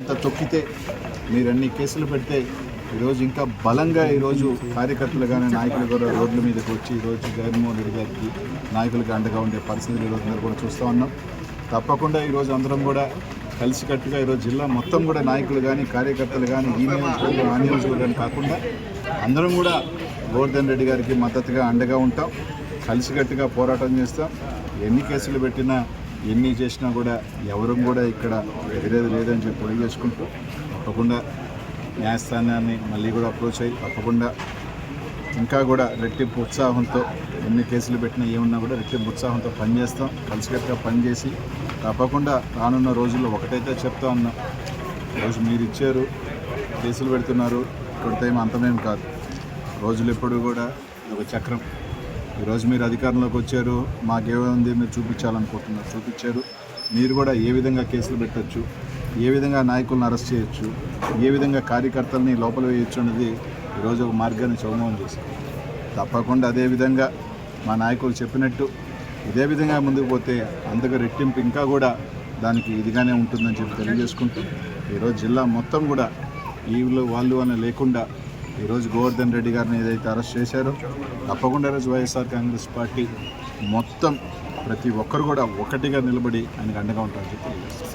ఇంత తొక్కితే మీరు అన్ని కేసులు పెడితే ఈరోజు ఇంకా బలంగా ఈరోజు కార్యకర్తలు కానీ నాయకులు కూడా రోడ్ల మీదకి వచ్చి ఈరోజు జగన్మోహన్ రెడ్డి గారికి నాయకులకి అండగా ఉండే పరిస్థితులు ఈరోజు అందరూ కూడా చూస్తూ ఉన్నాం. తప్పకుండా ఈరోజు అందరం కూడా కలిసికట్టుగా ఈరోజు జిల్లా మొత్తం కూడా నాయకులు కానీ కార్యకర్తలు కానీ ఈ నియోజకవర్గం ఆ నియోజకవర్గాన్ని కాకుండా అందరం కూడా గోవర్ధన్ రెడ్డి గారికి మద్దతుగా అండగా ఉంటాం. కలిసికట్టుగా పోరాటం చేస్తాం. ఎన్ని కేసులు పెట్టినా ఎన్ని చేసినా కూడా ఎవరు కూడా ఇక్కడ ఎదిరేది లేదని చెప్పి తెలియజేసుకుంటూ తప్పకుండా న్యాయస్థానాన్ని మళ్ళీ కూడా అప్రోచ్ అయ్యి తప్పకుండా ఇంకా కూడా రెట్టింపు ఉత్సాహంతో ఎన్ని కేసులు పెట్టినా ఏమున్నా కూడా రెట్టింపు ఉత్సాహంతో పనిచేస్తాం. కలిసికట్టుగా పనిచేసి తప్పకుండా రానున్న రోజుల్లో ఒకటైతే చెప్తా ఉన్నాం. రోజు మీరు ఇచ్చారు, కేసులు పెడుతున్నారు, కొడితే అంతమేం కాదు. రోజులు ఎప్పుడు కూడా ఒక చక్రం. ఈరోజు మీరు అధికారంలోకి వచ్చారు, మాకేముంది మీరు చూపించాలనుకుంటున్నారు, చూపించారు. మీరు కూడా ఏ విధంగా కేసులు పెట్టచ్చు, ఏ విధంగా నాయకులను అరెస్ట్ చేయొచ్చు, ఏ విధంగా కార్యకర్తల్ని లోపల వేయచ్చు అనేది ఈరోజు ఒక మార్గాన్ని చౌమం చేశారు. తప్పకుండా అదేవిధంగా మా నాయకులు చెప్పినట్టు ఇదే విధంగా ముందుకు పోతే అందుకు రెట్టింపు ఇంకా కూడా దానికి ఇదిగానే ఉంటుందని చెప్పి తెలియజేసుకుంటూ ఈరోజు జిల్లా మొత్తం కూడా వీళ్ళు వాళ్ళు అని లేకుండా ఈరోజు గోవర్ధన్ రెడ్డి గారిని ఏదైతే అరెస్ట్ చేశారో తప్పకుండా ఈరోజు వైఎస్ఆర్ కాంగ్రెస్ పార్టీ మొత్తం ప్రతి ఒక్కరు కూడా ఒకటిగా నిలబడి ఆయనకు అండగా ఉంటారని చెప్పి తెలియజేస్తారు.